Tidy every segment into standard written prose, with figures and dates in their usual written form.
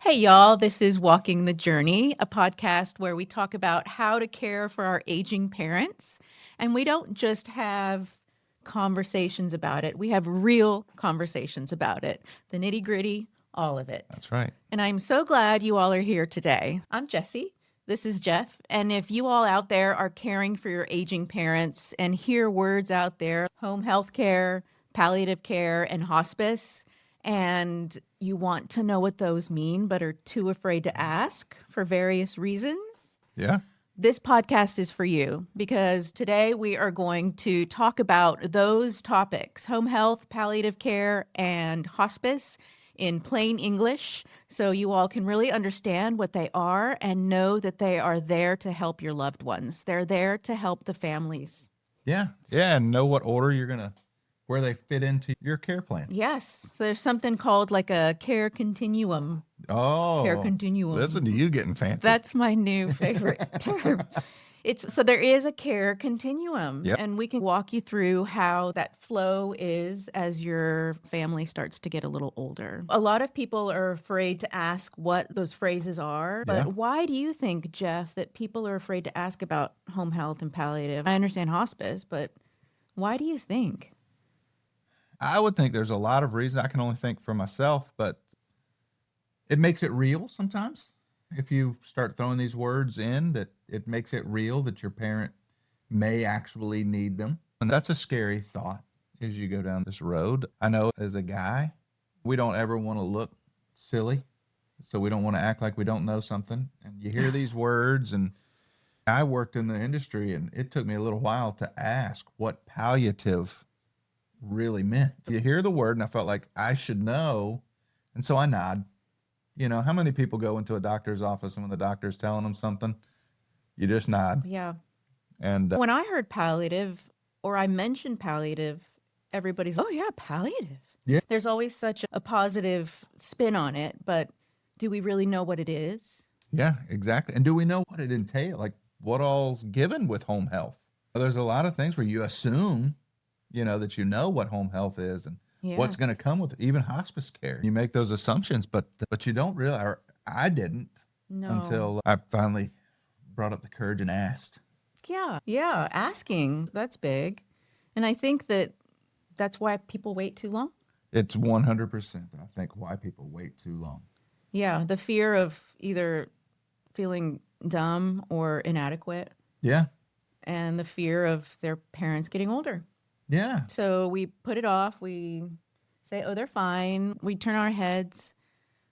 Hey, y'all, this is Walking the Journey, a podcast where we talk about how to care for our aging parents. And we don't just have conversations about it, we have real conversations about it, the nitty gritty, all of it. That's right. And I'm so glad you all are here today. I'm Jessie. This is Jeff. And if you all out there are caring for your aging parents and hear words out there, home health care, palliative care, and hospice, and you want to know what those mean but are too afraid to ask for various reasons, Yeah. this podcast is for you because today we are going to talk about those topics: home health, palliative care, and hospice in plain English, so you all can really understand what they are and know that they are there to help your loved ones. They're there to help the families. Yeah. Yeah. And know what order where they fit into your care plan. Yes, so there's something called like a care continuum. Care Oh, continuum. listen to you getting fancy. That's my new favorite term. So there is a care continuum, Yep. and we can walk you through how that flow is as your family starts to get a little older. A lot of people are afraid to ask what those phrases are, but Yeah. why do you think, Jeff, that people are afraid to ask about home health and palliative? I understand hospice, but why do you think? I would think there's a lot of reasons. I can only think for myself, but it makes it real sometimes. If you start throwing these words in, that it makes it real that your parent may actually need them. And that's a scary thought as you go down this road. I know as a guy, we don't ever want to look silly. So we don't want to act like we don't know something. And you hear these words, and I worked in the industry, and it took me a little while to ask what palliative really meant. You hear the word, and I felt like I should know. And so I nod. You know, how many people go into a doctor's office and when the doctor's telling them something, you just nod? Yeah. And When I heard palliative or I mentioned palliative, everybody's, oh, yeah, palliative. Yeah. There's always such a positive spin on it, but do we really know what it is? yeah, exactly. And do we know what it entails? Like what all's given with home health? There's a lot of things where you assume, that you know what home health is and Yeah. what's going to come with it, even hospice care. You make those assumptions, but you don't realize, or I didn't No. until I finally brought up the courage and asked. Yeah. Yeah. Asking, that's big. And I think that's why people wait too long. It's 100%, I think, why people wait too long. Yeah. The fear of either feeling dumb or inadequate, Yeah. and the fear of their parents getting older. Yeah. So we put it off. We say, oh, they're fine. We turn our heads.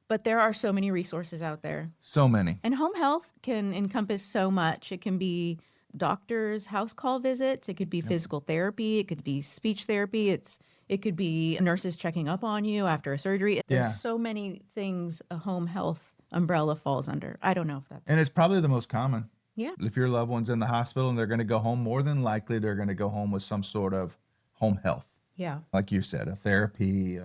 But there are so many resources out there. So many. And home health can encompass so much. It can be doctors' house call visits. It could be physical therapy. It could be speech therapy. It could be nurses checking up on you after a surgery. Yeah. There's so many things a home health umbrella falls under. I don't know if that's... And it's probably the most common. Yeah. If your loved one's in the hospital and they're going to go home, more than likely they're going to go home with some sort of home health. Yeah. Like you said, a therapy,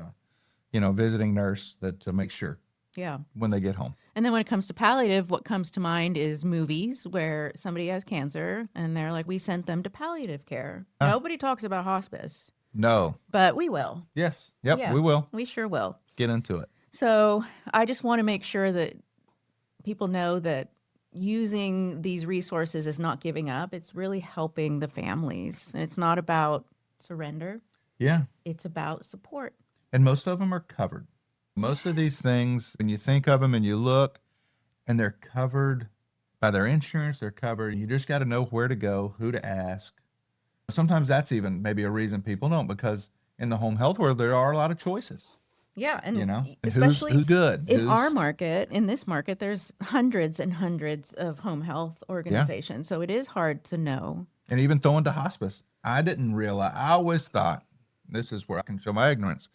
visiting nurse to make sure. Yeah. When they get home. And then when it comes to palliative, what comes to mind is movies where somebody has cancer and they're like, we sent them to palliative care. Nobody talks about hospice. No. But we will. Yes. Yep, Yeah. we will. We sure will. Get into it. So I just want to make sure that people know that using these resources is not giving up. It's really helping the families. And it's not about surrender. Yeah. It's about support. And most of them are covered. Most of these things, when you think of them and you look, and they're covered by their insurance, they're covered. You just got to know where to go, who to ask. Sometimes that's even maybe a reason people don't, because in the home health world, there are a lot of choices. Yeah, and And especially who's good. In our market, in this market, there's hundreds and hundreds of home health organizations. So it is hard to know. And even throwing to hospice. I didn't realize, I always thought, this is where I can show my ignorance,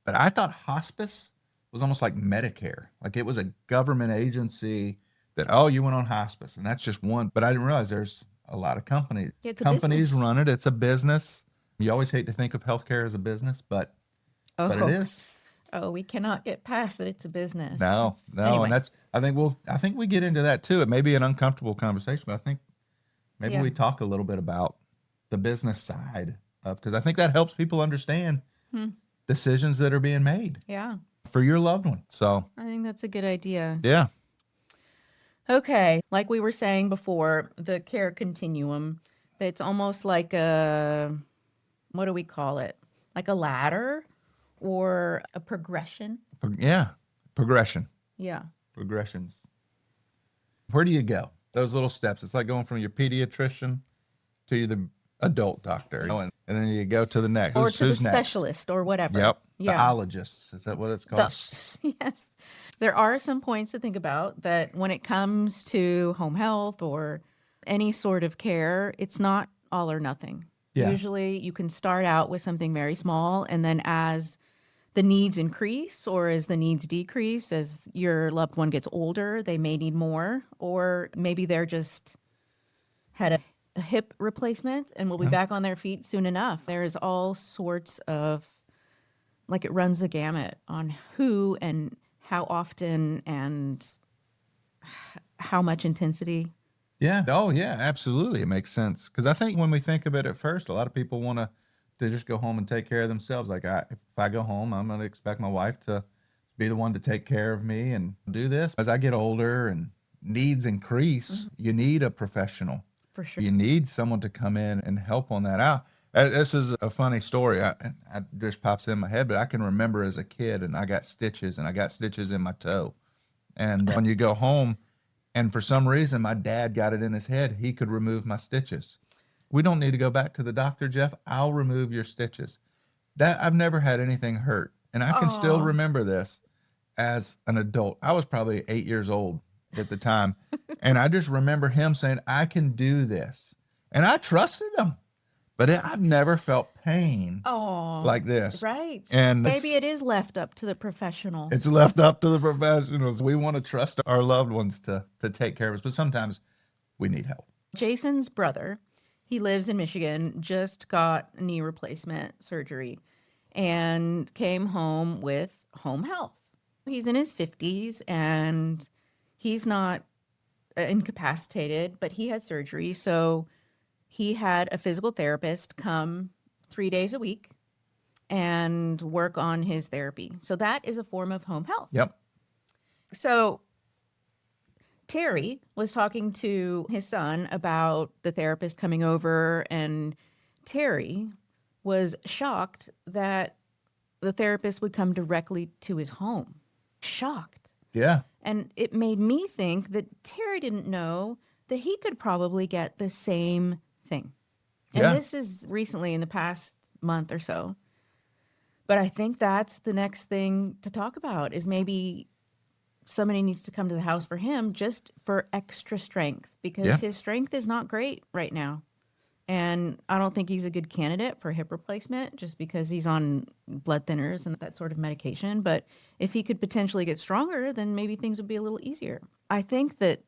but I thought hospice was almost like Medicare. Like it was a government agency that, oh, you went on hospice, and that's just one. But I didn't realize there's a lot of companies. Yeah, it's a companies business. run it. It's a business. You always hate to think of healthcare as a business, but it is. Oh, we cannot get past that it's a business. No. Anyway. And that's, I think we get into that too. It may be an uncomfortable conversation, but I think maybe we talk a little bit about the business side of, because I think that helps people understand decisions that are being made. Yeah. for your loved one. So, I think that's a good idea. yeah. Okay, like we were saying before, the care continuum, it's almost like a, what do we call it? Like a ladder or a progression? Yeah. Progression. Yeah. Progressions. Where do you go? Those little steps. It's like going from your pediatrician to the adult doctor, and then you go to the next. Or to the Who's next? specialist or whatever. Yep. The Yeah. ologists. Is that what it's called? Yes. There are some points to think about that when it comes to home health or any sort of care, it's not all or nothing. Yeah. Usually you can start out with something very small, and then as the needs increase or as the needs decrease, as your loved one gets older, they may need more, or maybe they're just had a hip replacement and will be back on their feet soon enough. There's all sorts of, like, it runs the gamut on who and how often and how much intensity. Yeah. Oh, yeah. Absolutely. It makes sense. Because I think when we think of it at first, a lot of people want to just go home and take care of themselves. Like, if I go home, I'm going to expect my wife to be the one to take care of me and do this. As I get older and needs increase, you need a professional. For sure. You need someone to come in and help on that out. This is a funny story. I just pops in my head, but I can remember as a kid, and I got stitches in my toe. And when you go home, and for some reason, my dad got it in his head he could remove my stitches. We don't need to go back to the doctor, Jeff. I'll remove your stitches. That I've never had anything hurt, and I can still remember this as an adult. I was probably 8 years old at the time, and I just remember him saying, "I can do this," and I trusted him. But I've never felt pain like this. Right. And maybe it is left up to the professional. It's left up to the professionals. We want to trust our loved ones to take care of us, but sometimes we need help. Jason's brother, he lives in Michigan, just got knee replacement surgery and came home with home health. He's in his 50s and he's not incapacitated, but he had surgery. So he had a physical therapist come 3 days a week and work on his therapy. So that is a form of home health. Yep. So Terry was talking to his son about the therapist coming over, and Terry was shocked that the therapist would come directly to his home. Shocked. Yeah. And it made me think that Terry didn't know that he could probably get the same thing. And Yeah. this is recently in the past month or so. But I think that's the next thing to talk about is maybe somebody needs to come to the house for him just for extra strength because his strength is not great right now. And I don't think he's a good candidate for hip replacement just because he's on blood thinners and that sort of medication. But if he could potentially get stronger, then maybe things would be a little easier. I think that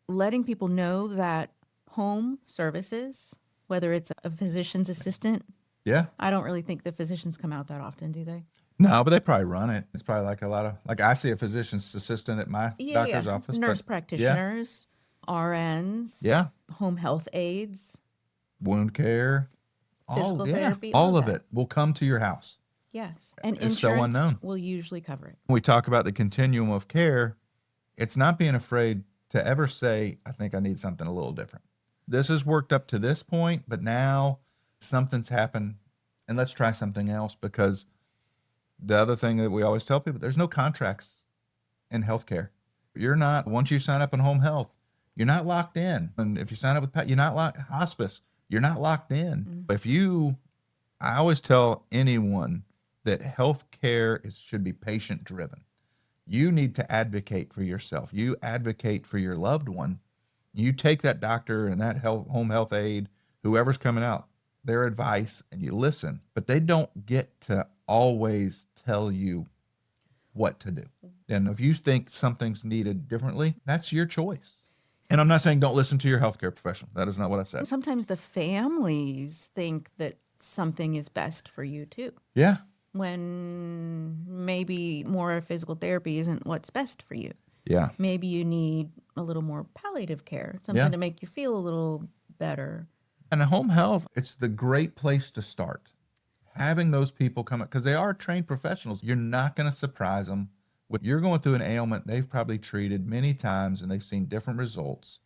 letting people know that home services, whether it's a physician's assistant, Yeah. I don't really think the physicians come out that often, do they? No, but they probably run it. It's probably like a lot of, like I see a physician's assistant at my doctor's office. Nurse but practitioners, RNs, Yeah. home health aides, Wound care. physical therapy, All of that. it will come to your house. Yes. And It's so insurance unknown. will usually cover it. When we talk about the continuum of care, it's not being afraid to ever say, I think I need something a little different. This has worked up to this point, but now something's happened and let's try something else. Because the other thing that we always tell people, there's no contracts in healthcare. You're not, once you sign up in home health, you're not locked in. And if you sign up with you're not locked, hospice, you're not locked in. I always tell anyone that healthcare should be patient driven. You need to advocate for yourself. You advocate for your loved one. You take that doctor and that home health aide, whoever's coming out, their advice, and you listen. But they don't get to always tell you what to do. And if you think something's needed differently, that's your choice. And I'm not saying don't listen to your healthcare professional. That is not what I said. Sometimes the families think that something is best for you too, Yeah. when maybe more physical therapy isn't what's best for you. Yeah. Maybe you need a little more palliative care, something to make you feel a little better. And home health, it's the great place to start. having those people come up, because they are trained professionals. You're not going to surprise them. You're going through an ailment they've probably treated many times and they've seen different results,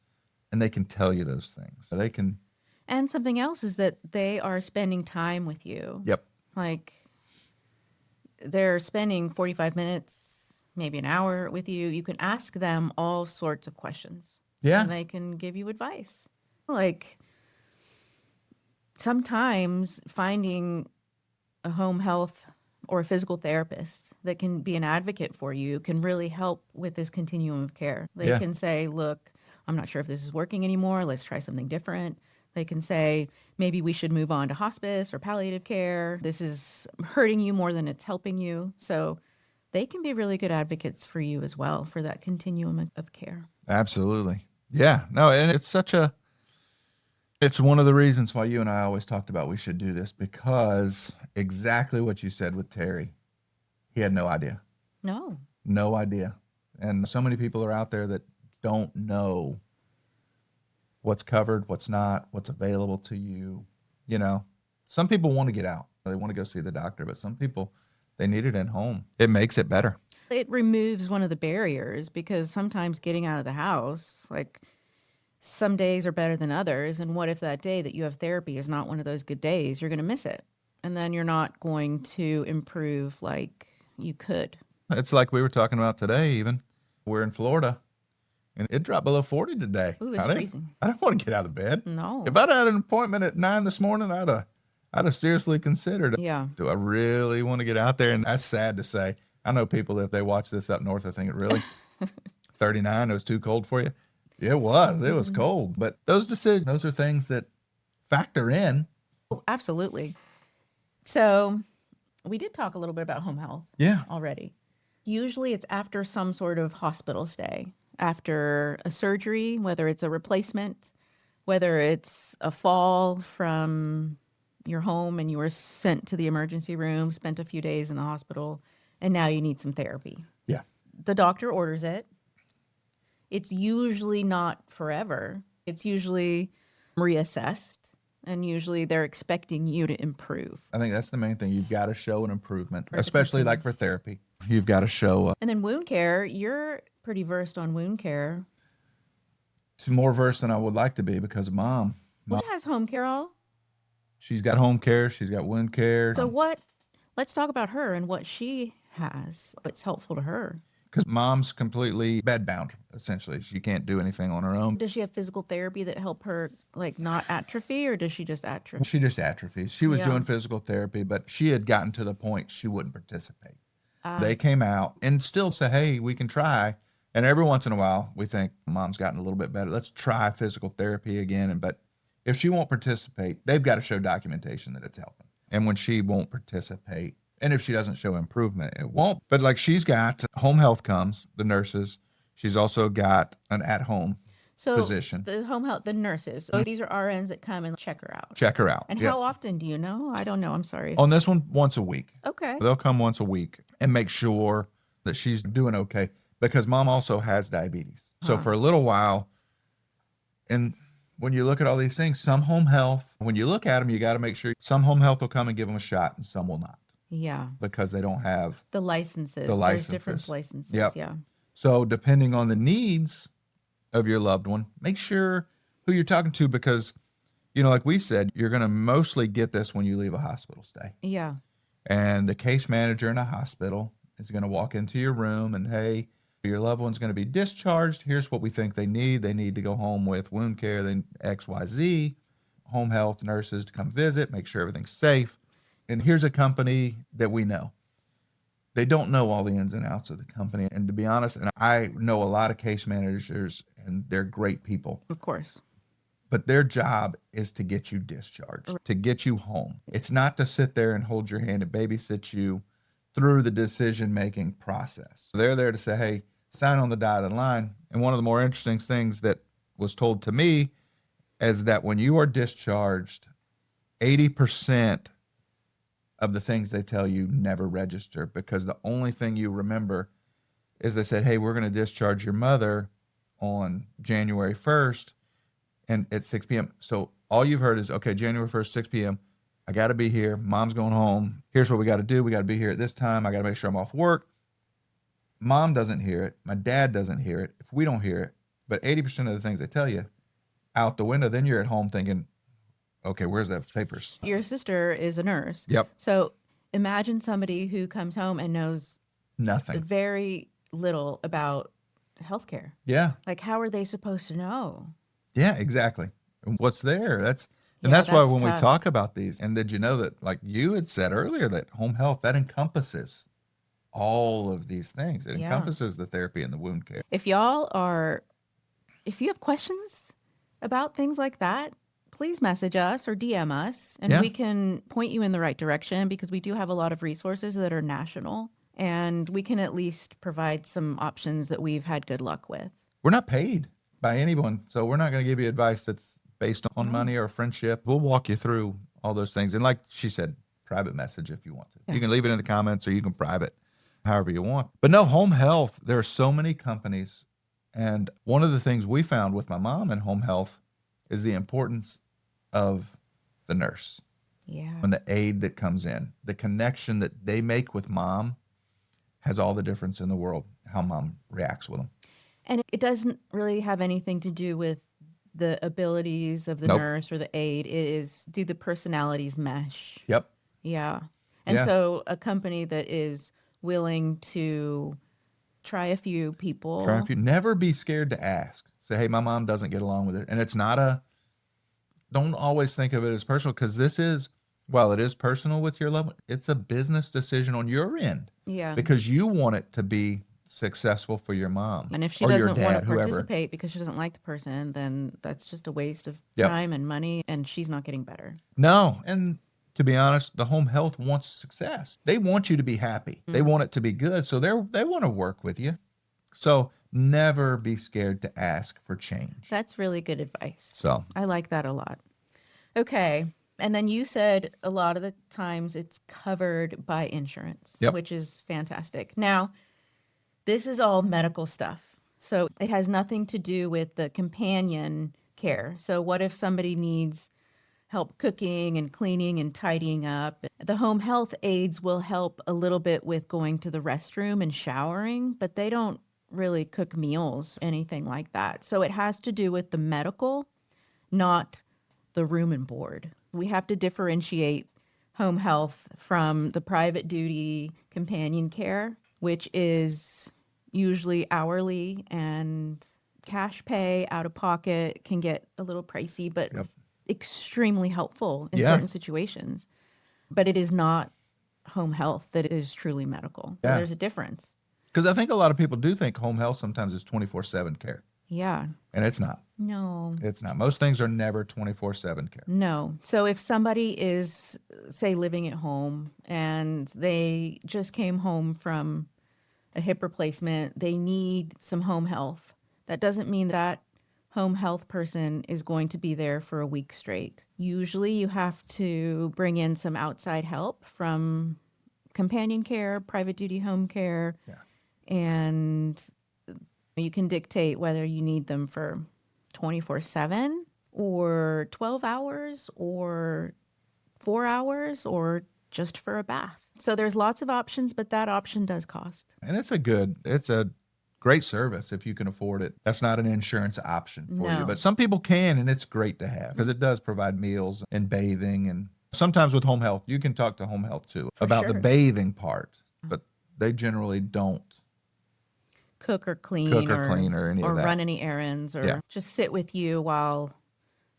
and they can tell you those things. So they can. And something else is that they are spending time with you. Yep. Like they're spending 45 minutes, maybe an hour with you. You can ask them all sorts of questions. Yeah. And they can give you advice. Like sometimes finding a home health or a physical therapist that can be an advocate for you can really help with this continuum of care. They Yeah. can say, look, I'm not sure if this is working anymore. Let's try something different. They can say, maybe we should move on to hospice or palliative care. This is hurting you more than it's helping you. So they can be really good advocates for you as well for that continuum of care. Absolutely. Yeah. No, and it's one of the reasons why you and I always talked about we should do this, because exactly what you said with Terry, he had no idea. No. No idea. And so many people are out there that don't know what's covered, what's not, what's available to you. You know, some people want to get out. They want to go see the doctor, but some people, they need it at home. It makes it better. It removes one of the barriers because sometimes getting out of the house, like some days are better than others. And what if that day that you have therapy is not one of those good days? You're going to miss it. And then you're not going to improve like you could. It's like we were talking about today, even. We're in Florida, and it dropped below 40 today. Ooh, it's freezing. I don't want to get out of bed. No. If I'd had an appointment at 9 this morning, I'd have seriously considered it. Yeah. Do I really want to get out there? And that's sad to say. I know people, if they watch this up north, I think it really 39, it was too cold for you. It was cold. But those decisions, those are things that factor in. Oh, absolutely. So we did talk a little bit about home health already. Usually it's after some sort of hospital stay, after a surgery, whether it's a replacement, whether it's a fall from your home and you were sent to the emergency room, spent a few days in the hospital, and now you need some therapy. Yeah. The doctor orders it. It's usually not forever. It's usually reassessed, and usually they're expecting you to improve. I think that's the main thing. You've got to show an improvement, especially like for therapy. You've got to show. And then wound care, you're pretty versed on wound care. It's more versed than I would like to be because of Mom. What has home care all? She's got home care. She's got wound care. So let's talk about her and what she has. What's helpful to her. Because Mom's completely bedbound, essentially. She can't do anything on her own. Does she have physical therapy that help her like not atrophy, or does she just atrophy? She just atrophies. She was doing physical therapy, but she had gotten to the point she wouldn't participate. They came out and still say, hey, we can try. And every once in a while, we think Mom's gotten a little bit better. Let's try physical therapy again. But if she won't participate, they've got to show documentation that it's helping. And when she won't participate, and if she doesn't show improvement, it won't. But like she's got home health comes, the nurses. She's also got an at-home physician. The home health, the nurses. So these are RNs that come and check her out. And how often do you know? I don't know. I'm sorry. On this one, once a week. Okay. They'll come once a week and make sure that she's doing okay, because Mom also has diabetes. So for a little while, and when you look at all these things, some home health, when you look at them, you got to make sure some home health will come and give them a shot and some will not. Yeah. Because they don't have the licenses. There's different licenses. Yep. Yeah. So depending on the needs of your loved one, make sure who you're talking to, because, like we said, you're going to mostly get this when you leave a hospital stay. Yeah. And the case manager in a hospital is going to walk into your room and, hey, your loved one's going to be discharged. Here's what we think they need. They need to go home with wound care, then XYZ, home health nurses to come visit, make sure everything's safe. And here's a company that we know. They don't know all the ins and outs of the company. And to be honest, and I know a lot of case managers, and they're great people. Of course. But their job is to get you discharged, to get you home. It's not to sit there and hold your hand and babysit you through the decision-making process. They're there to say, hey, sign on the dotted line. And one of the more interesting things that was told to me is that when you are discharged, 80% of the things they tell you never register, because the only thing you remember is they said, hey, we're going to discharge your mother on January 1st and at 6 p.m. So all you've heard is, okay, January 1st, 6 p.m., I got to be here. Mom's going home. Here's what we got to do. We got to be here at this time. I got to make sure I'm off work. Mom doesn't hear it. My dad doesn't hear it. If we don't hear it, but 80% of the things they tell you out the window, then you're at home thinking, okay, where's that papers? Your sister is a nurse. Yep. So imagine somebody who comes home and knows Nothing. very little about healthcare. Yeah. Like, how are they supposed to know? Yeah, exactly. And what's there? That's why that's when we tough. talk about these, and did you know that, like you had said earlier, that home health, that encompasses all of these things. It encompasses the therapy and the wound care. If you have questions about things like that, please message us or DM us, and we can point you in the right direction, because we do have a lot of resources that are national, and we can at least provide some options that we've had good luck with. We're not paid by anyone, so we're not going to give you advice that's based on money or friendship. We'll walk you through all those things. And like she said, private message if you want to. Yeah. You can leave it in the comments, or you can private however you want. But no, home health, there are so many companies. And one of the things we found with my mom in home health is the importance of the nurse. Yeah. And the aide that comes in, the connection that they make with mom has all the difference in the world, how mom reacts with them. And it doesn't really have anything to do with the abilities of the nurse or the aide. It is, do the personalities mesh? Yep. Yeah. And so a company that is willing to try a few people. Never be scared to ask. Say, hey, my mom doesn't get along with it. And it's not don't always think of it as personal, because this is, while it is personal with your loved one, it's a business decision on your end. Yeah. Because you want it to be successful for your mom. And if she doesn't want to participate because she doesn't like the person, then that's just a waste of time and money, and she's not getting better. No. And to be honest, the home health wants success. They want you to be happy. They want it to be good. So they want to work with you. So never be scared to ask for change. That's really good advice. So I like that a lot. Okay. And then you said a lot of the times it's covered by insurance, which is fantastic. Now, this is all medical stuff. So it has nothing to do with the companion care. So what if somebody needs help cooking and cleaning and tidying up? The home health aides will help a little bit with going to the restroom and showering, but they don't really cook meals, anything like that. So it has to do with the medical, not the room and board. We have to differentiate home health from the private duty companion care, which is usually hourly, and cash pay out of pocket can get a little pricey, but extremely helpful in certain situations. But it is not home health that is truly medical. So there's a difference. Because I think a lot of people do think home health sometimes is 24/7 care. Yeah. And it's not. No. It's not. Most things are never 24/7 care. No. So if somebody is, say, living at home and they just came home from a hip replacement, they need some home health. That doesn't mean that home health person is going to be there for a week straight. Usually you have to bring in some outside help from companion care, private duty home care, and you can dictate whether you need them for 24/7 or 12 hours or 4 hours or just for a bath. So there's lots of options, but that option does cost. And it's a great service if you can afford it. That's not an insurance option for you, but some people can, and it's great to have because it does provide meals and bathing. And sometimes with home health, you can talk to home health too about the bathing part, but they generally don't cook or clean or any of that. Run any errands or just sit with you while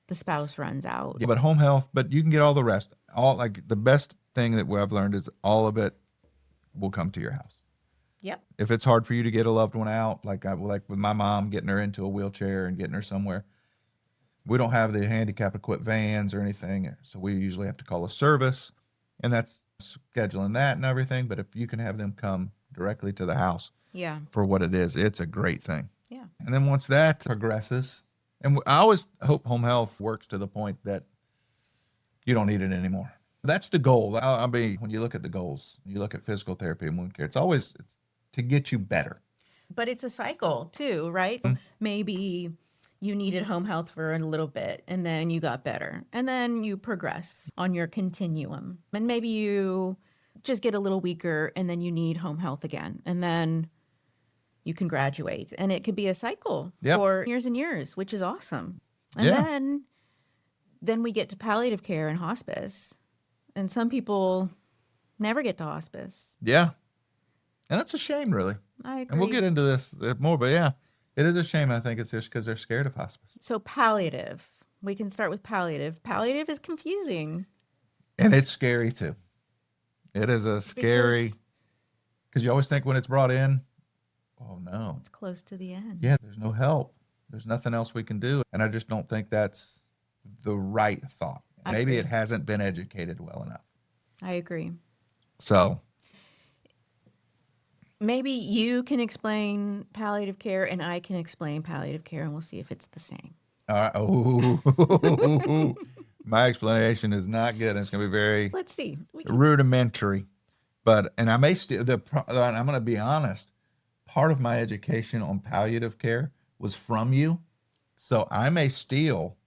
the spouse runs out. Yeah, but home health, but you can get all the rest. All, like, the best thing that I've learned is all of it will come to your house. Yep. If it's hard for you to get a loved one out, like with my mom, getting her into a wheelchair and getting her somewhere, we don't have the handicap equipped vans or anything, so we usually have to call a service, and that's scheduling that and everything. But if you can have them come directly to the house, for what it is, it's a great thing. Yeah. And then once that progresses, and I always hope home health works to the point that you don't need it anymore. That's the goal. I mean, when you look at the goals, you look at physical therapy and wound care, it's to get you better. But it's a cycle too, right? Maybe you needed home health for a little bit and then you got better. And then you progress on your continuum. And maybe you just get a little weaker and then you need home health again. And then you can graduate. And it could be a cycle Yep. for years and years, which is awesome. And Yeah. then we get to palliative care and hospice. And some people never get to hospice. Yeah. And that's a shame, really. I agree. And we'll get into this more, but yeah, it is a shame. I think it's just because they're scared of hospice. So palliative. We can start with palliative. Palliative is confusing. And it's scary too. It is a scary, because you always think when it's brought in, oh no. It's close to the end. Yeah, there's no help. There's nothing else we can do. And I just don't think that's the right thought. Maybe it hasn't been educated well enough. I agree. So maybe you can explain palliative care and I can explain palliative care and we'll see if it's the same. all right. Oh, my explanation is not good. It's going to be very Let's see. rudimentary. But, and I may still, I'm going to be honest, part of my education on palliative care was from you. So I may steal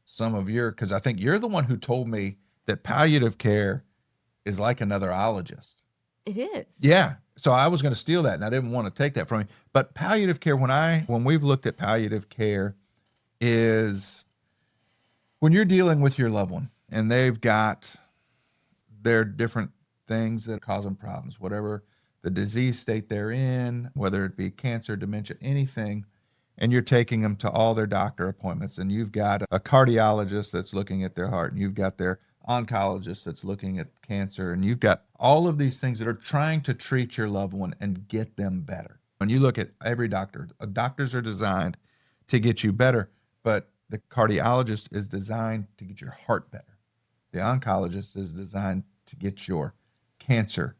some of your, because I think you're the one who told me that palliative care is like another ologist. It is. Yeah. So I was going to steal that and I didn't want to take that from you. But palliative care, when we've looked at palliative care, is when you're dealing with your loved one and they've got their different things that cause them problems, whatever the disease state they're in, whether it be cancer, dementia, anything, and you're taking them to all their doctor appointments, and you've got a cardiologist that's looking at their heart, and you've got their oncologist that's looking at cancer, and you've got all of these things that are trying to treat your loved one and get them better. When you look at every doctor, doctors are designed to get you better, but the cardiologist is designed to get your heart better. The oncologist is designed to get your cancer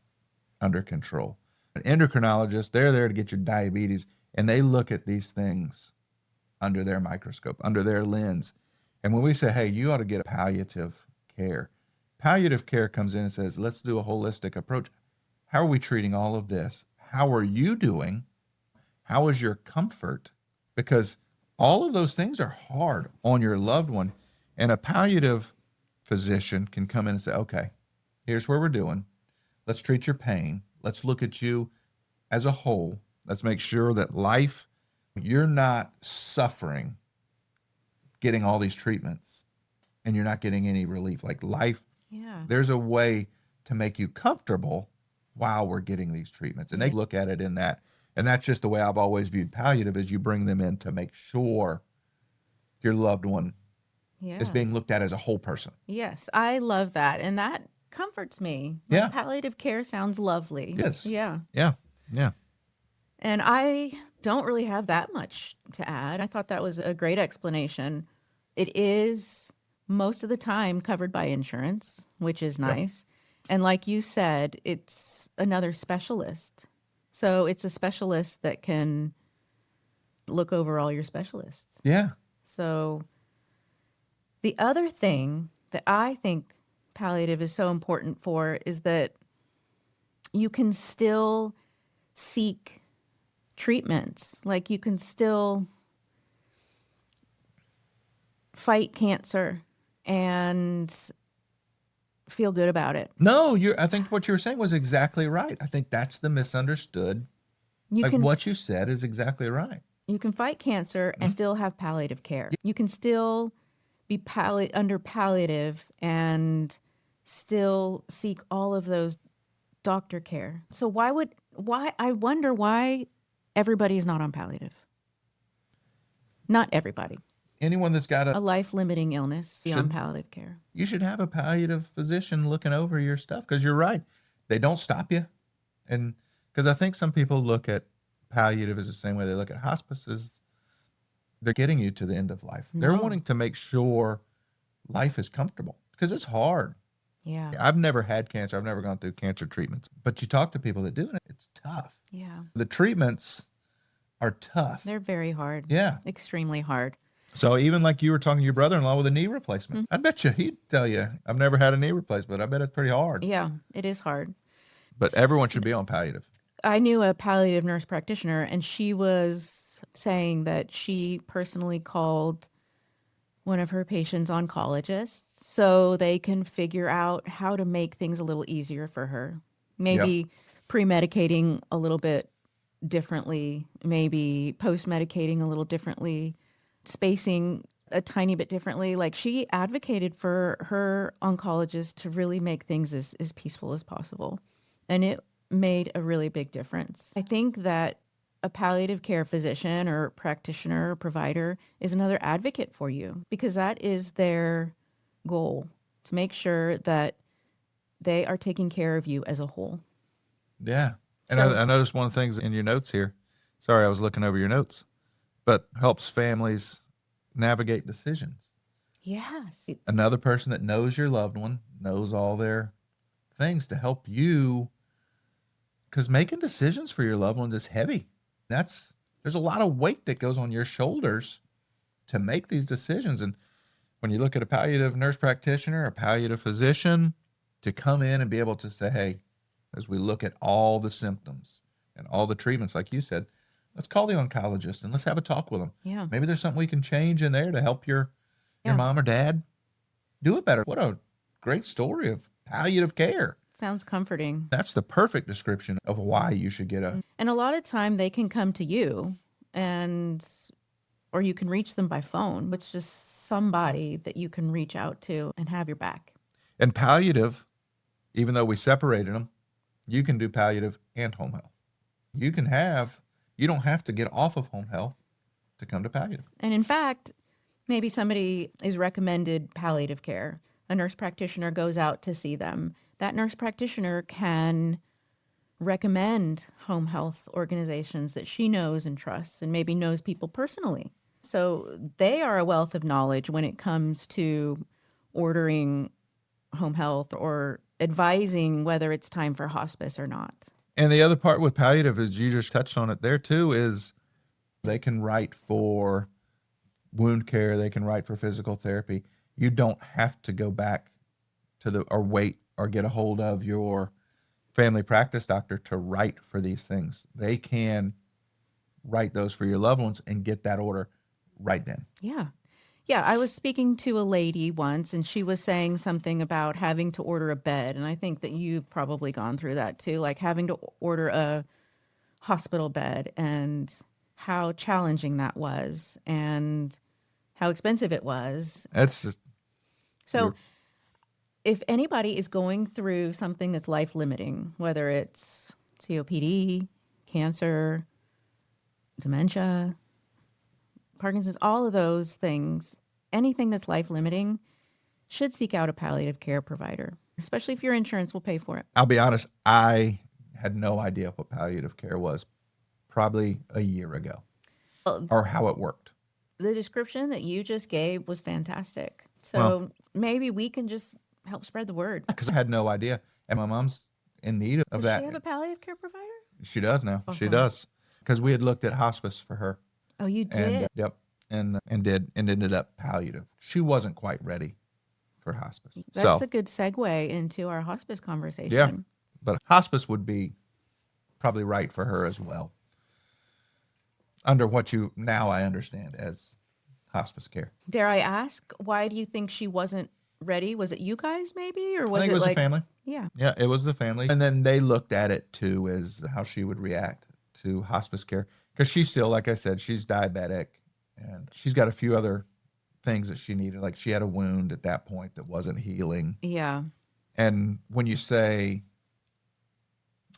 under control. An endocrinologist, they're there to get your diabetes, and they look at these things under their microscope, under their lens. And when we say, hey, you ought to get a palliative care comes in and says, let's do a holistic approach. How are we treating all of this? How are you doing? How is your comfort? Because all of those things are hard on your loved one. And a palliative physician can come in and say, okay, here's where we're doing. Let's treat your pain. Let's look at you as a whole. Let's make sure that you're not suffering getting all these treatments and you're not getting any relief. Like life, there's a way to make you comfortable while we're getting these treatments. And they look at it in that. And that's just the way I've always viewed palliative, is you bring them in to make sure your loved one is being looked at as a whole person. Yes, I love that. And that comforts me. Yeah. Palliative care sounds lovely. Yes. Yeah. Yeah. Yeah. And I don't really have that much to add. I thought that was a great explanation. It is most of the time covered by insurance, which is nice. And like you said, it's another specialist. So it's a specialist that can look over all your specialists. Yeah. So the other thing that I think palliative is so important for is that you can still seek treatments. Like you can still fight cancer and feel good about it. No, I think what you were saying was exactly right. I think that's the misunderstood. What you said is exactly right. You can fight cancer and still have palliative care. You can still be under palliative and still seek all of those doctor care. So I wonder why everybody is not on palliative. Not everybody. Anyone that's got a life-limiting illness on palliative care. You should have a palliative physician looking over your stuff, because you're right. They don't stop you. And because I think some people look at palliative as the same way they look at hospices. They're getting you to the end of life. No. They're wanting to make sure life is comfortable, because it's hard. Yeah. I've never had cancer. I've never gone through cancer treatments. But you talk to people that do it, it's tough. Yeah. The treatments are tough. They're very hard. Yeah. Extremely hard. So even like you were talking to your brother-in-law with a knee replacement, I bet you he'd tell you, I've never had a knee replacement. I bet it's pretty hard. Yeah, it is hard. But everyone should be on palliative. I knew a palliative nurse practitioner, and she was was saying that she personally called one of her patients' oncologists so they can figure out how to make things a little easier for her. Yep. Maybe pre-medicating a little bit differently, maybe post-medicating a little differently, spacing a tiny bit differently. Like she advocated for her oncologist to really make things as peaceful as possible. And it made a really big difference. I think that a palliative care physician or practitioner or provider is another advocate for you because that is their goal to make sure that they are taking care of you as a whole. Yeah. And So, I noticed one of the things in your notes here. Sorry, I was looking over your notes, but helps families navigate decisions. yes. Another person that knows your loved one, knows all their things to help you, because making decisions for your loved ones is heavy. There's a lot of weight that goes on your shoulders to make these decisions. And when you look at a palliative nurse practitioner, a palliative physician, to come in and be able to say, hey, as we look at all the symptoms and all the treatments, like you said, let's call the oncologist and let's have a talk with them. Yeah. Maybe there's something we can change in there to help your Yeah. mom or dad do it better. What a great story of palliative care. Sounds comforting. That's the perfect description of why you should get a. And a lot of time they can come to you and or you can reach them by phone. It's just somebody that you can reach out to and have your back. And palliative, even though we separated them, you can do palliative and home health. You don't have to get off of home health to come to palliative. And in fact, maybe somebody is recommended palliative care. A nurse practitioner goes out to see them. That nurse practitioner can recommend home health organizations that she knows and trusts and maybe knows people personally. So they are a wealth of knowledge when it comes to ordering home health or advising whether it's time for hospice or not. And the other part with palliative is you just touched on it there too, is they can write for wound care, they can write for physical therapy. You don't have to go back to or wait or get a hold of your family practice doctor to write for these things. They can write those for your loved ones and get that order right then. Yeah. Yeah, I was speaking to a lady once and she was saying something about having to order a bed. And I think that you've probably gone through that too, like having to order a hospital bed and how challenging that was and how expensive it was. That's just, So if anybody is going through something that's life limiting, whether it's COPD, cancer, dementia, Parkinson's, all of those things, anything that's life limiting should seek out a palliative care provider, especially if your insurance will pay for it. I'll be honest, I had no idea what palliative care was probably a year ago or how it worked. The description that you just gave was fantastic. So Well, maybe we can just help spread the word. because I had no idea. And my mom's in need of Does that. she have a palliative care provider? She does now. She Awesome. does. Because we had looked at hospice for her. Oh, you did? And yep. And ended up palliative. She wasn't quite ready for hospice. That's a good segue into our hospice conversation. Yeah. But hospice would be probably right for her as well. Under what you now I understand as hospice care. Dare I ask, why do you think she wasn't ready? Was it you guys maybe? Or was I think it was like the family. Yeah. Yeah, it was the family. And then they looked at it too as how she would react to hospice care. Because she's still, like I said, she's diabetic and she's got a few other things that she needed. Like she had a wound at that point that wasn't healing. Yeah. And when you say,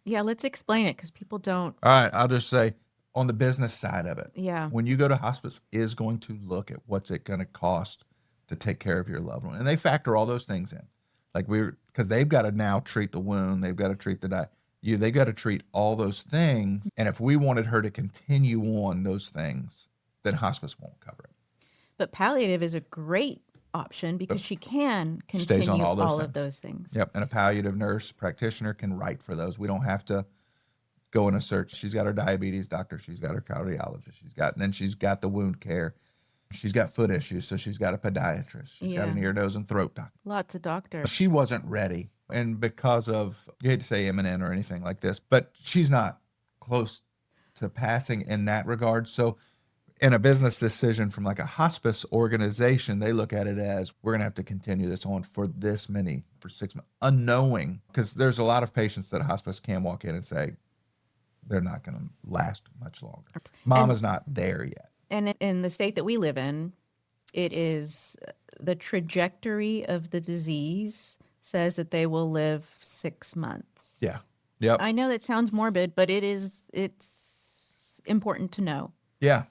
Yeah, let's explain it because people don't. all right, I'll just say on the business side of it, Yeah. when you go to hospice is going to look at what's it going to cost to take care of your loved one. And they factor all those things in. Like because they've got to now treat the wound. They've got to treat they've got to treat all those things. And if we wanted her to continue on those things, then hospice won't cover it. But palliative is a great option because she can continue Stays on all those of things. those things. Yep. And a palliative nurse practitioner can write for those. We don't have to go in a search. She's got her diabetes doctor. She's got her cardiologist. And then she's got the wound care. She's got foot issues. So she's got a podiatrist. She's got an ear, nose, and throat doctor. Lots of doctors. She wasn't ready. And because of, you hate to say imminent or anything like this, but she's not close to passing in that regard. So in a business decision from like a hospice organization, they look at it as we're going to have to continue this on for this many, for 6 months, unknowing, because there's a lot of patients that a hospice can walk in and say they're not going to last much longer. Mama's not there yet. And in the state that we live in, it is the trajectory of the disease says that they will live 6 months. Yeah. Yep. I know that sounds morbid, but it's important to know. Yeah.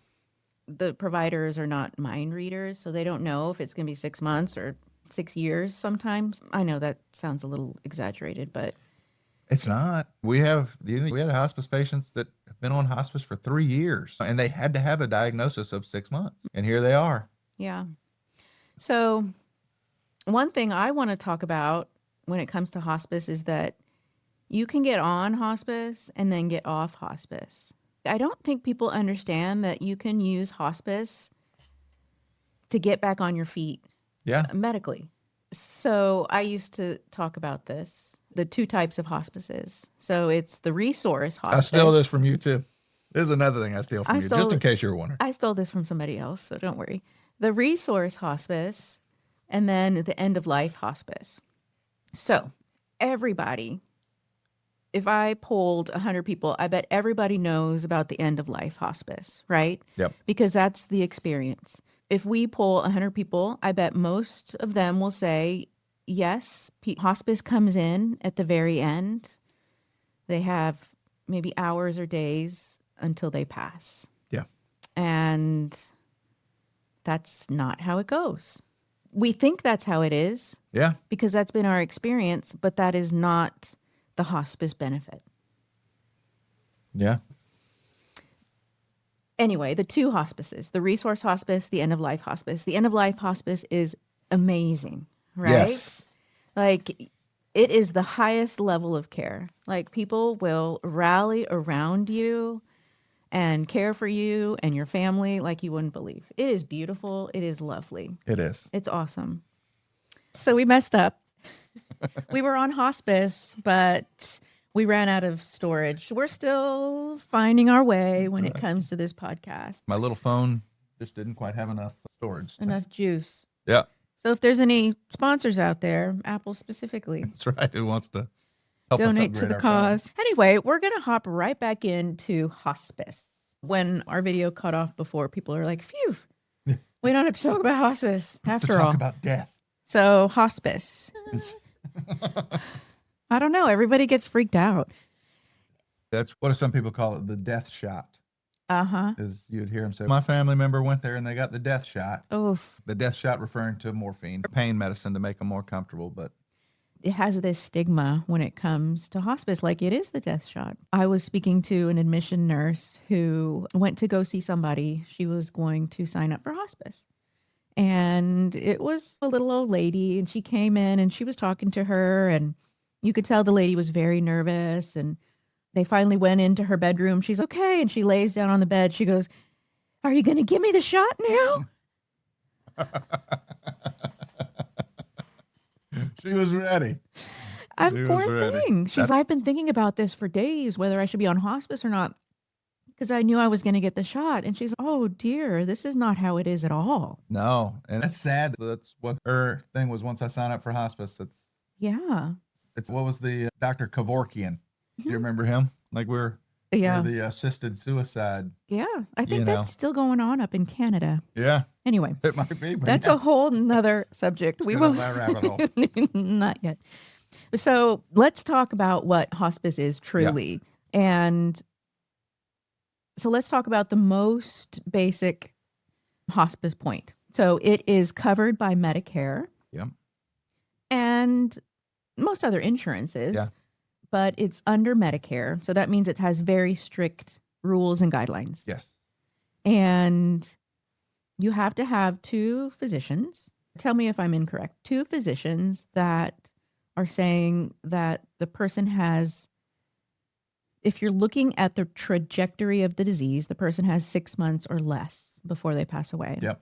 The providers are not mind readers, so they don't know if it's going to be 6 months or 6 years sometimes. I know that sounds a little exaggerated, but it's not. We had hospice patients that have been on hospice for 3 years, and they had to have a diagnosis of 6 months. And here they are. Yeah. So one thing I want to talk about when it comes to hospice is that you can get on hospice and then get off hospice. I don't think people understand that you can use hospice to get back on your feet medically. So I used to talk about this, the 2 types of hospices. So it's the resource hospice. I stole this from you too. This is another thing I steal from you, just in case you were wondering. I stole this from somebody else, so don't worry. The resource hospice and then the end of life hospice. So everybody, if I polled 100 people, I bet everybody knows about the end of life hospice, right? Yep. Because that's the experience. If we poll 100 people, I bet most of them will say, yes, hospice comes in at the very end. They have maybe hours or days until they pass. Yeah. And that's not how it goes. We think that's how it is. Yeah. Because that's been our experience, but that is not the hospice benefit. Yeah. Anyway, the 2 hospices, the resource hospice, the end of life hospice. The end of life hospice is amazing, right? Yes. Like it is the highest level of care. Like people will rally around you and care for you and your family like you wouldn't believe. It is beautiful. It is lovely. It is. It's awesome. So we messed up. We were on hospice, but we ran out of storage. We're still finding our way when it comes to this podcast. My little phone just didn't quite have enough storage. Enough juice. Yeah. So if there's any sponsors out there, Apple specifically, that's right, who wants to help donate us to the cause. Anyway, we're going to hop right back into hospice. When our video cut off before, people are like, phew, we don't have to talk about hospice after all. Talk about death. So hospice. I don't know. Everybody gets freaked out. That's what some people call it, the death shot. Uh-huh. Is you'd hear them say, my family member went there and they got the death shot. Oof. The death shot referring to morphine, pain medicine to make them more comfortable, but it has this stigma when it comes to hospice, like it is the death shot. I was speaking to an admission nurse who went to go see somebody. She was going to sign up for hospice. And it was a little old lady, and she came in and she was talking to her, and you could tell the lady was very nervous. And they finally went into her bedroom. She's okay. And she lays down on the bed. She goes, "Are you going to give me the shot now?" She was ready. Poor thing. She's like, "I've been thinking about this for days, whether I should be on hospice or not, because I knew I was going to get the shot." And she's, "Oh dear, this is not how it is at all." No. And that's sad. That's what her thing was once I signed up for hospice. It's what was the Dr. Kevorkian? Do you remember him? Like we're the assisted suicide. Yeah. I think that's still going on up in Canada. Yeah. Anyway, it might be. That's a whole nother subject. We will rabbit hole. Not yet. So let's talk about what hospice is truly. Yeah. And so let's talk about the most basic hospice point. So it is covered by Medicare. Yeah. And most other insurances. Yeah. But it's under Medicare. So that means it has very strict rules and guidelines. Yes. And you have to have 2 physicians. Tell me if I'm incorrect. 2 physicians that are saying that the person has, if you're looking at the trajectory of the disease, the person has 6 months or less before they pass away. Yep.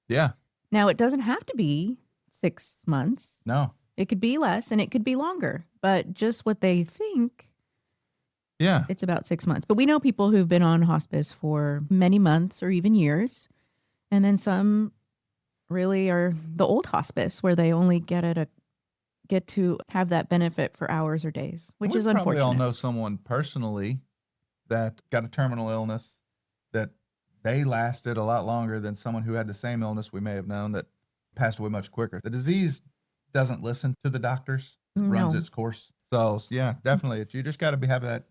Yeah. Now, it doesn't have to be 6 months. No. It could be less and it could be longer, but just what they think Yeah. It's about 6 months. But we know people who've been on hospice for many months or even years. And then some really are the old hospice where they only get to have that benefit for hours or days, And which we is probably all unfortunate. know someone personally that got a terminal illness that they lasted a lot longer than someone who had the same illness we may have known that passed away much quicker. The disease doesn't listen to the doctors. It runs No, its course. So yeah, definitely. You just got to have that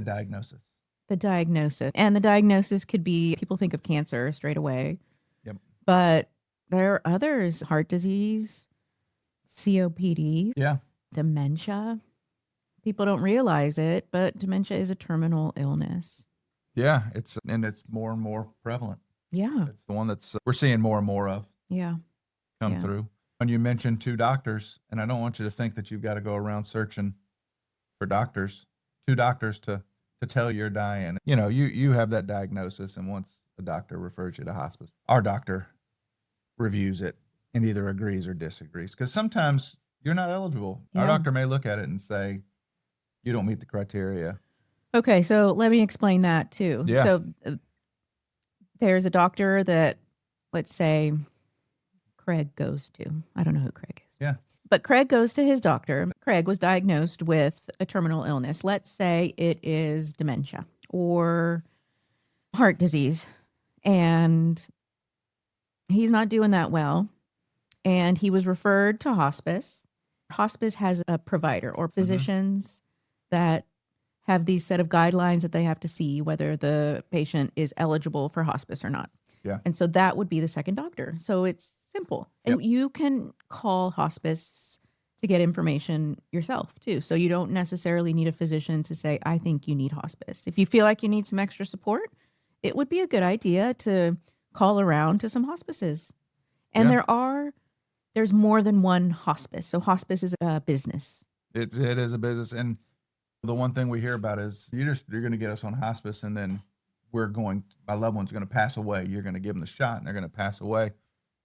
diagnosis. the diagnosis. And the diagnosis could be people think of cancer straight away, Yep. but there are others, heart disease, COPD, Yeah. dementia. People don't realize it, but dementia is a terminal illness. Yeah. It's more and more prevalent. Yeah. It's the one that's we're seeing more and more of Yeah. come Yeah. through. When you mentioned two doctors, and I don't want you to think that you've got to go around searching for doctors, two doctors to tell you're dying. You have that diagnosis, and once the doctor refers you to hospice, our doctor reviews it and either agrees or disagrees. Because sometimes you're not eligible. Our Yeah. doctor may look at it and say, you don't meet the criteria. Okay, so let me explain that too. Yeah. So there's a doctor that, let's say, Craig goes to. I don't know who Craig is. Yeah. But Craig goes to his doctor. Craig was diagnosed with a terminal illness. Let's say it is dementia or heart disease. And he's not doing that well. And he was referred to hospice. Hospice has a provider or physicians that have these set of guidelines that they have to see whether the patient is eligible for hospice or not. Yeah. And so that would be the second doctor. So it's simple. Yep. And you can call hospice to get information yourself too. So you don't necessarily need a physician to say, I think you need hospice. If you feel like you need some extra support, it would be a good idea to call around to some hospices. And Yeah. there's more than one hospice. So hospice is a business. It is a business. And the one thing we hear about is you're going to get us on hospice, and then my loved one's going to pass away. You're going to give them the shot and they're going to pass away.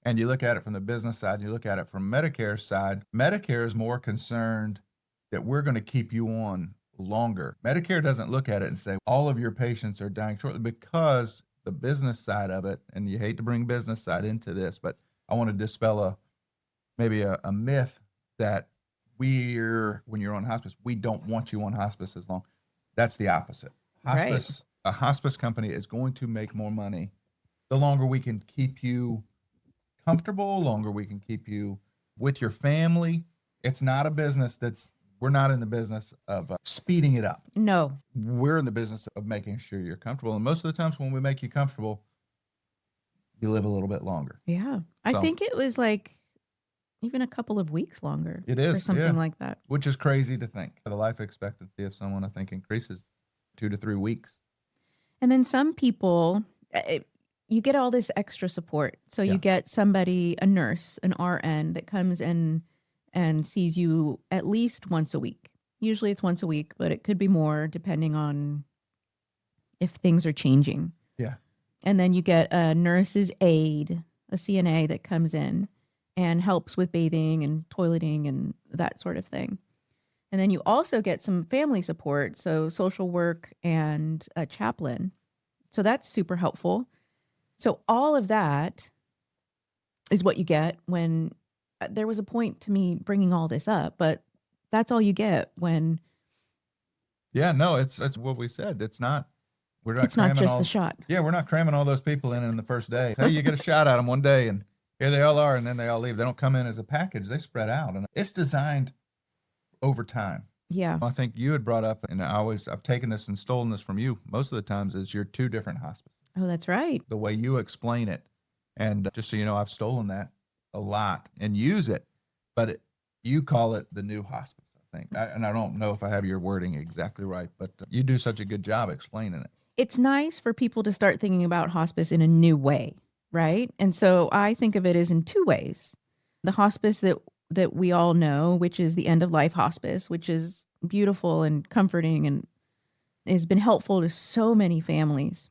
And you look at it from the business side, and you look at it from Medicare's side. Medicare is more concerned that we're going to keep you on longer. Medicare doesn't look at it and say all of your patients are dying shortly, because the business side of it, and you hate to bring business side into this, but I want to dispel maybe a myth that when you're on hospice, we don't want you on hospice as long. That's the opposite. A hospice company is going to make more money the longer we can keep you comfortable, longer we can keep you with your family. It's not a business we're not in the business of speeding it up. No. We're in the business of making sure you're comfortable. And most of the times when we make you comfortable, you live a little bit longer. Yeah. I So- think it was like even a couple of weeks longer. It is, or something yeah. like that. Which is crazy to think. The life expectancy of someone, I think, increases 2 to 3 weeks. And then some people, you get all this extra support. So Yeah. you get somebody, a nurse, an RN that comes in and sees you at least once a week. Usually it's once a week, but it could be more depending on if things are changing. Yeah. And then you get a nurse's aide, a CNA that comes in and helps with bathing and toileting and that sort of thing. And then you also get some family support, so social work and a chaplain. So that's super helpful. So all of that is what you get when there was a point to me bringing all this up, but that's all you get when Yeah, no, it's what we said. We're not it's not cramming just all, the shot. Yeah, we're not cramming all those people in the first day. Hey, you get a shot at them one day, and here they all are, and then they all leave. They don't come in as a package. They spread out, and it's designed over time. Yeah. I think you had brought up, and I've taken this and stolen this from you most of the times, is you're two different hospices. Oh, that's right. The way you explain it, and just so you know, I've stolen that a lot and use it, but you call it the new hospice, I think. And I don't know if I have your wording exactly right, but you do such a good job explaining it. It's nice for people to start thinking about hospice in a new way, right? And so I think of it as in two ways. The hospice that we all know, which is the end of life hospice, which is beautiful and comforting and has been helpful to so many families.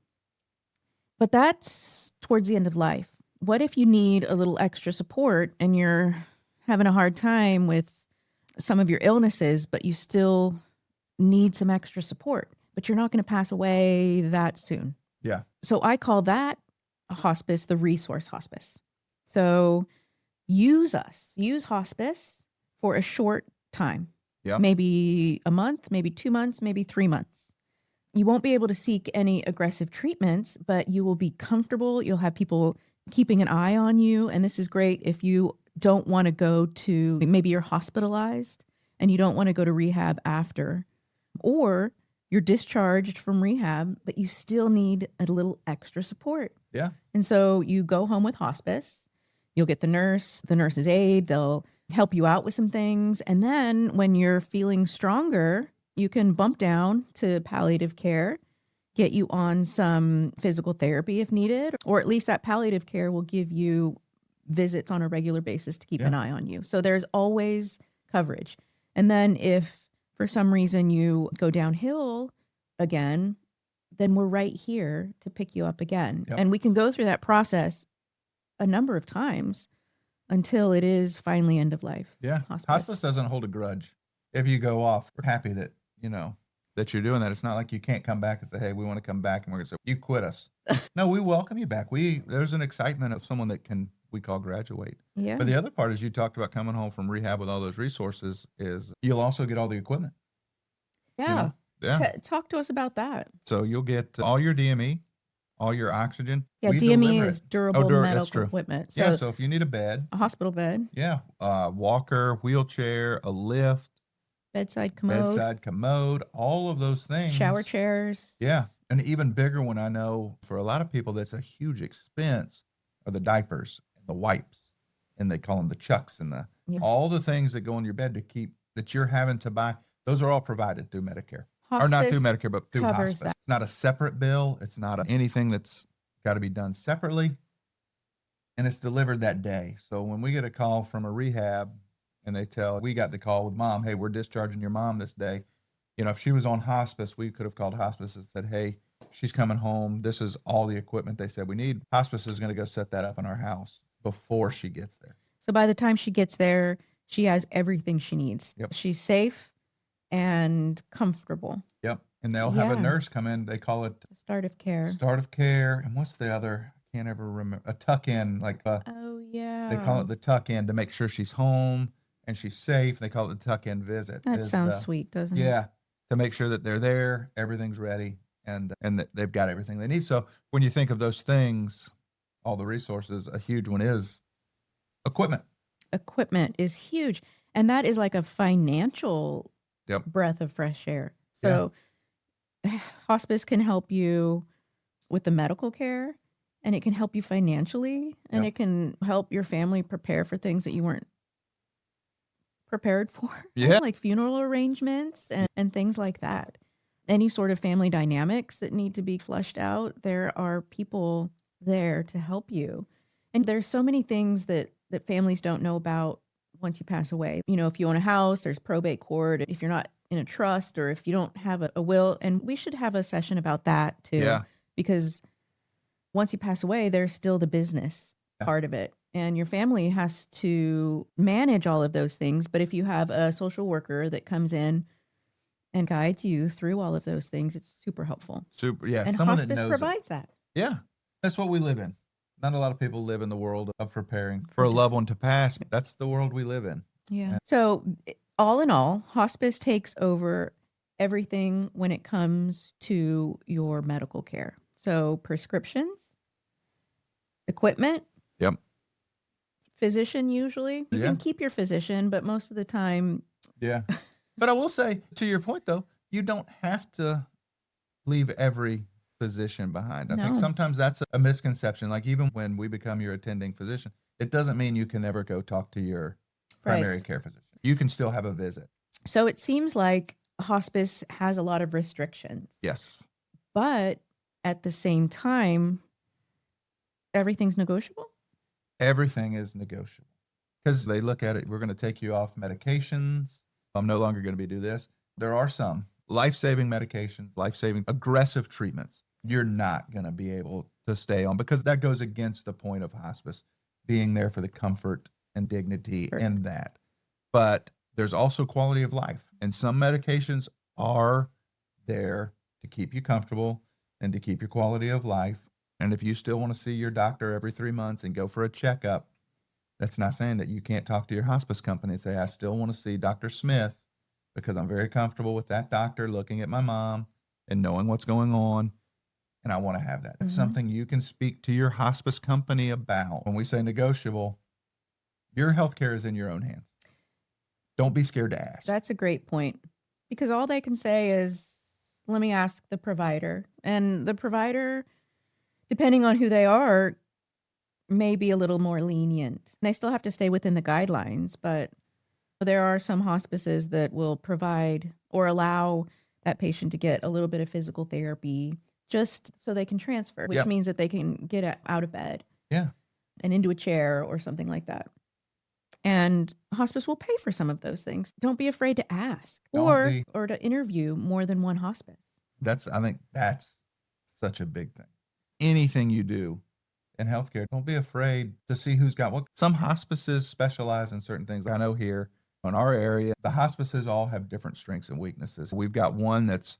But that's towards the end of life. What if you need a little extra support and you're having a hard time with some of your illnesses, but you still need some extra support? but you're not going to pass away that soon. Yeah. So I call that a hospice, the resource hospice. So use hospice for a short time, Yeah. maybe a month, maybe 2 months, maybe 3 months. You won't be able to seek any aggressive treatments, but you will be comfortable. You'll have people keeping an eye on you. And this is great if you don't want to go to, maybe you're hospitalized and you don't want to go to rehab after, or you're discharged from rehab, but you still need a little extra support. Yeah. And so you go home with hospice. You'll get the nurse's aide. They'll help you out with some things. And then when you're feeling stronger, you can bump down to palliative care, get you on some physical therapy if needed, or at least that palliative care will give you visits on a regular basis to keep an eye on you. So there's always coverage. And then if for some reason you go downhill again, then we're right here to pick you up again. Yep. And we can go through that process a number of times until it is finally end of life. Yeah. Hospice doesn't hold a grudge. If you go off, we're happy that, that you're doing that. It's not like you can't come back and say, hey, we want to come back, and we're going to say, you quit us. No, we welcome you back. There's an excitement of someone that we call graduate. Yeah. But the other part is you talked about coming home from rehab with all those resources is you'll also get all the equipment. Yeah. Yeah. Talk to us about that. So you'll get all your DME, all your oxygen. Yeah, We DME deliver is it. durable That's medical true. equipment. So Yeah, so if you need a bed, a hospital bed, walker, wheelchair, a lift, bedside commode, all of those things. shower chairs. Yeah. An even bigger one I know for a lot of people that's a huge expense are the diapers and the wipes. And they call them the chucks and all the things that go in your bed that you're having to buy. Those are all provided through Medicare. Or not through Medicare, but through hospice. It's not a separate bill. It's not anything that's got to be done separately. And it's delivered that day. So when we get a call from a rehab and we got the call with mom, hey, we're discharging your mom this day. If she was on hospice, we could have called hospice and said, hey, she's coming home. This is all the equipment they said we need. Hospice is going to go set that up in our house before she gets there. So by the time she gets there, she has everything she needs. Yep. She's safe and comfortable. Yep. And they'll have a nurse come in. They call it Start of care. And what's the other? I can't ever remember. A tuck in, oh yeah. They call it the tuck in to make sure she's home and she's safe. They call it the tuck in visit. That sounds sweet, doesn't it? Yeah. To make sure that they're there, everything's ready, and that they've got everything they need. So when you think of those things, all the resources, a huge one is equipment. Equipment is huge. And that is like a financial breath of fresh air. So hospice can help you with the medical care, and it can help you financially, and it can help your family prepare for things that you weren't prepared for, like funeral arrangements and things like that. Any sort of family dynamics that need to be flushed out, there are people there to help you. And there's so many things that families don't know about once you pass away. If you own a house, there's probate court. If you're not in a trust, or if you don't have a will, and we should have a session about that too, because once you pass away, there's still the business part of it. And your family has to manage all of those things. But if you have a social worker that comes in and guides you through all of those things, it's super helpful. And someone hospice provides that. Yeah, that's what we live in. Not a lot of people live in the world of preparing for a loved one to pass. That's the world we live in. Yeah. So all in all, hospice takes over everything when it comes to your medical care. So prescriptions, equipment. Yep. Physician, usually. You can keep your physician, but most of the time. Yeah. But I will say, to your point, though, you don't have to leave every physician behind. I think sometimes that's a misconception. Like even when we become your attending physician, it doesn't mean you can never go talk to your primary care physician. You can still have a visit. So it seems like hospice has a lot of restrictions. Yes. But at the same time, everything's negotiable? Everything is negotiable because they look at it. We're going to take you off medications. I'm no longer going to do this. There are some life-saving medications, life-saving aggressive treatments you're not going to be able to stay on because that goes against the point of hospice, being there for the comfort and dignity in that. But there's also quality of life. And some medications are there to keep you comfortable and to keep your quality of life. And if you still want to see your doctor every 3 months and go for a checkup, that's not saying that you can't talk to your hospice company and say, I still want to see Dr. Smith because I'm very comfortable with that doctor looking at my mom and knowing what's going on. And I want to have that. That's Mhm. something you can speak to your hospice company about. When we say negotiable, your healthcare is in your own hands. Don't be scared to ask. That's a great point because all they can say is, let me ask the provider. And the provider, depending on who they are, may be a little more lenient. They still have to stay within the guidelines, but there are some hospices that will provide or allow that patient to get a little bit of physical therapy just so they can transfer, which Yep. means that they can get out of bed Yeah. and into a chair or something like that. And hospice will pay for some of those things. Don't be afraid to ask Don't be. or to interview more than one hospice. I think that's such a big thing. Anything you do in healthcare, don't be afraid to see who's got what. Some hospices specialize in certain things. I know here in our area, the hospices all have different strengths and weaknesses. We've got one that's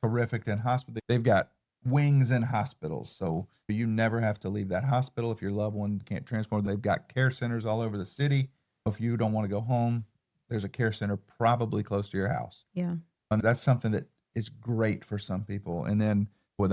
terrific in hospital. They've got wings in hospitals. So you never have to leave that hospital if your loved one can't transport. They've got care centers all over the city. If you don't want to go home, there's a care center probably close to your house. Yeah. And that's something that is great for some people. And then with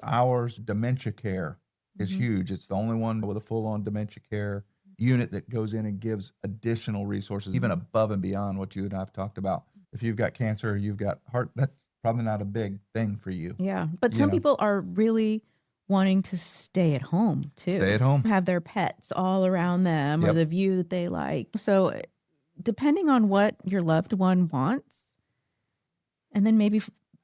ours, dementia care is Mhm. huge. It's the only one with a full on dementia care unit that goes in and gives additional resources, even above and beyond what you and I've talked about. If you've got cancer, you've got heart, that's probably not a big thing for you. Yeah. But You some know, people are really wanting to stay at home stay too, at home. have their pets all around them or Yep. the view that they like. So, depending on what your loved one wants, and then maybe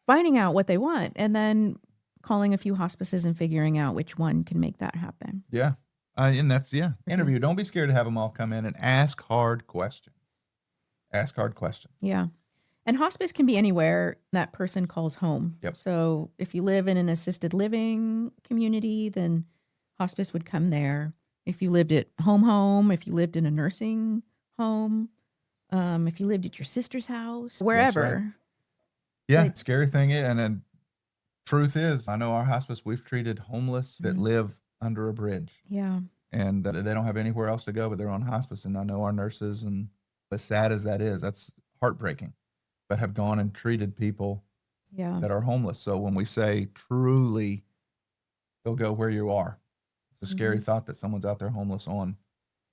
finding out what they want, and then calling a few hospices and figuring out which one can make that happen. Yeah. And that's, yeah, Mhm. interview. Don't be scared to have them all come in and ask hard questions. Ask hard questions. Yeah. And hospice can be anywhere that person calls home. Yep. So if you live in an assisted living community, then hospice would come there. If you lived at home, if you lived in a nursing home, if you lived at your sister's house, That's right. wherever. Yeah. Like, Scary thing is, and then truth is, I know our hospice, we've treated homeless that Mhm. live under a bridge yeah, and they don't have anywhere else to go, but they're on hospice. And I know our nurses, and as sad as that is, that's heartbreaking, but have gone and treated people yeah. that are homeless. So when we say truly, they'll go where you are. It's a scary Mhm. thought that someone's out there homeless on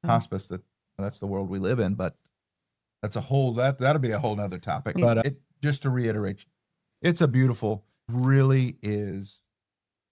Um, hospice. That's the world we live in, but that'll be a whole nother topic. yeah. But it just to reiterate, it's really is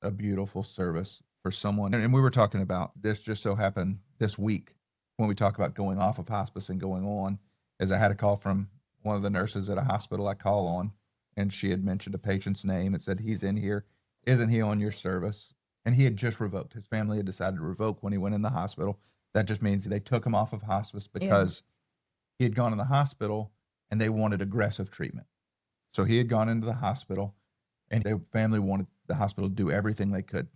a beautiful service for someone. And we were talking about this just so happened this week when we talk about going off of hospice and going on, as I had a call from one of the nurses at a hospital I call on, and she had mentioned a patient's name and said, he's in here. Isn't he on your service? And he had just revoked. His family had decided to revoke when he went in the hospital. That just means they took him off of hospice Yeah. because he had gone in the hospital and they wanted aggressive treatment. So he had gone into the hospital and their family wanted the hospital to do everything they could,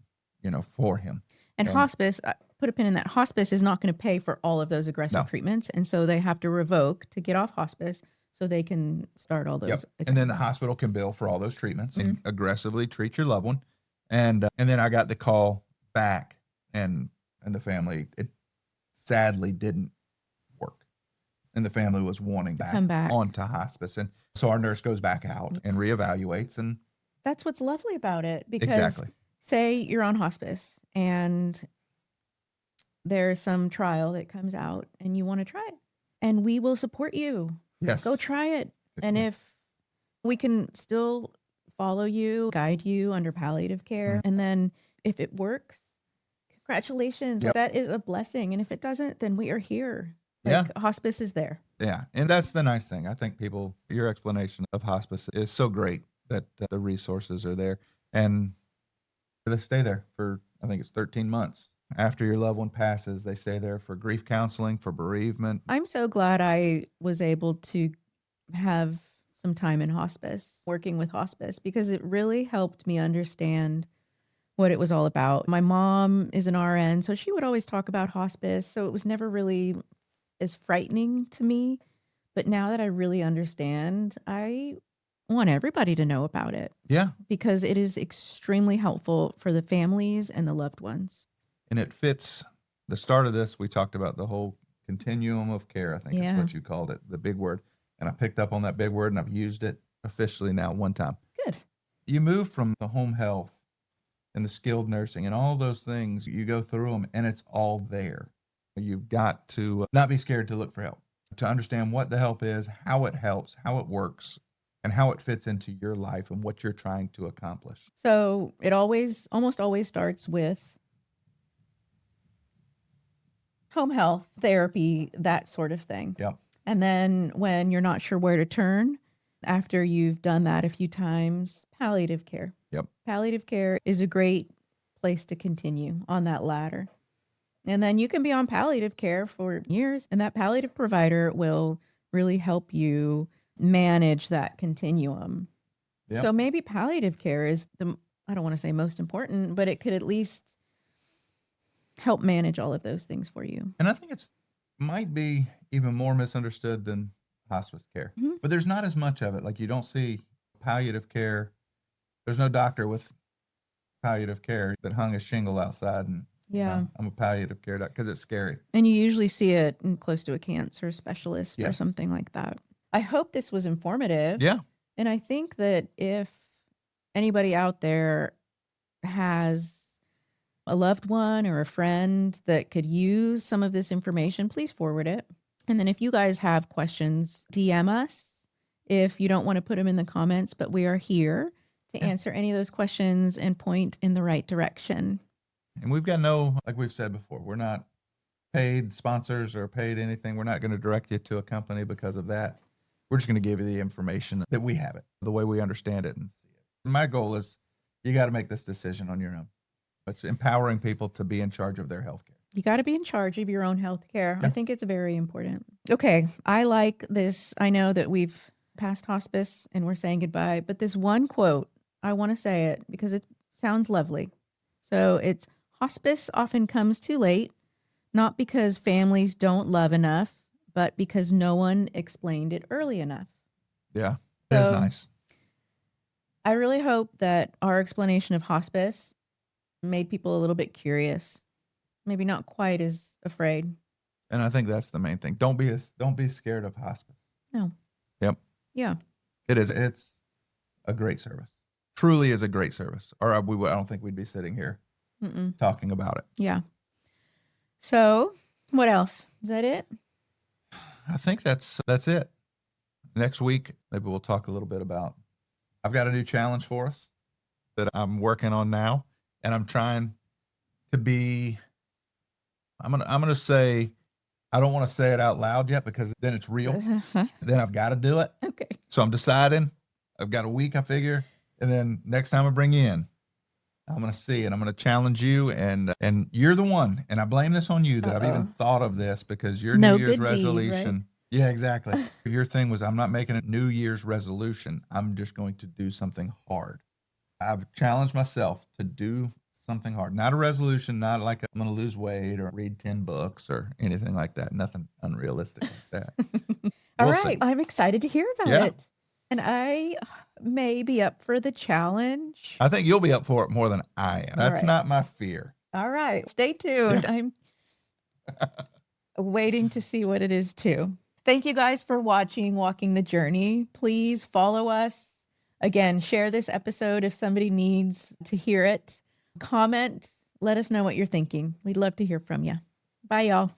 for him. And And hospice, put a pin in that. Hospice is not going to pay for all of those aggressive no, treatments. And so they have to revoke to get off hospice so they can start all yep. those And then again. the hospital can bill for all those treatments Mhm. and aggressively treat your loved one. And then I got the call back, and the family, it sadly didn't work. And the family was wanting To back come back. onto hospice. And so our nurse goes back out and reevaluates, and That's what's lovely about it because exactly. say you're on hospice and there's some trial that comes out and you want to try it, and we will support you. Go Yes. try it. And if we can still follow you, guide you under palliative care, Mm. and then if it works, congratulations. Yep. That is a blessing. And if it doesn't, then we are here. Yeah. Like hospice is there. Yeah, and that's the nice thing. I think your explanation of hospice is so great that the resources are there, and they stay there for, I think it's 13 months after your loved one passes. They stay there for grief counseling, for bereavement. I'm so glad I was able to have some time in hospice, working with hospice, because it really helped me understand what it was all about. My mom is an RN, so she would always talk about hospice. So it was never really as frightening to me. But now that I really understand, I want everybody to know about it Yeah. because it is extremely helpful for the families and the loved ones. And it fits the start of this. We talked about the whole continuum of care, I think is Yeah. what you called it, the big word. And I picked up on that big word and I've used it officially now one time. Good. You move from the home health and the skilled nursing and all those things, you go through them and it's all there. You've got to not be scared to look for help, to understand what the help is, how it helps, how it works, and how it fits into your life and what you're trying to accomplish. So it almost always starts with home health, therapy, that sort of thing. Yep. And then when you're not sure where to turn, after you've done that a few times, palliative care. Yep. Palliative care is a great place to continue on that ladder. And then you can be on palliative care for years, and that palliative provider will really help you manage that continuum. Yep. So maybe palliative care is I don't want to say most important, but it could at least help manage all of those things for you. And I think it's might be even more misunderstood than hospice care. Mhm. But there's not as much of it. Like you don't see palliative care. There's no doctor with palliative care that hung a shingle outside and Yeah. I'm a palliative care doctor because it's scary. And you usually see it close to a cancer specialist Yeah. or something like that. I hope this was informative. Yeah. And I think that if anybody out there has a loved one or a friend that could use some of this information, please forward it. And then if you guys have questions, DM us. If you don't want to put them in the comments, but we are here to answer any of those questions and point in the right direction. And we've got like we've said before, we're not paid sponsors or paid anything. We're not going to direct you to a company because of that. We're just going to give you the information that we have it, the way we understand it and see it. My goal is you got to make this decision on your own. It's empowering people to be in charge of their health care. You got to be in charge of your own health care. Yeah. I think it's very important. Okay. I like this. I know that we've passed hospice and we're saying goodbye, but this one quote, I want to say it because it sounds lovely. So it's hospice often comes too late, not because families don't love enough, but because no one explained it early enough. Yeah. It is nice. I really hope that our explanation of hospice made people a little bit curious, maybe not quite as afraid. And I think that's the main thing. Don't be scared of hospice. No. Yep. Yeah. It is. It's a great service. Truly is a great service. Or I don't think we'd be sitting here talking about it. Yeah. So what else? Is that it? I think that's it. Next week, maybe we'll talk a little bit about, I've got a new challenge for us that I'm working on now. And I'm trying to be, I'm gonna say, I don't want to say it out loud yet because then it's real. Then I've got to do it. Okay. So I'm deciding. I've got a week, I figure, and then next time I bring you in, I'm gonna see, and I'm gonna challenge you, and you're the one, and I blame this on you that I've even thought of this because your No New Year's good deed, resolution. right? Yeah, exactly. Your thing was, I'm not making a New Year's resolution. I'm just going to do something hard. I've challenged myself to do something hard, not a resolution, not like I'm going to lose weight or read 10 books or anything like that. Nothing unrealistic like that. All We'll right. see. I'm excited to hear about Yeah. it. And I may be up for the challenge. I think you'll be up for it more than I am. That's right. not my fear. All right. Stay tuned. Yeah. I'm waiting to see what it is too. Thank you guys for watching Walking the Journey. Please follow us. Again, share this episode if somebody needs to hear it. Comment. Let us know what you're thinking. We'd love to hear from you. Bye, y'all.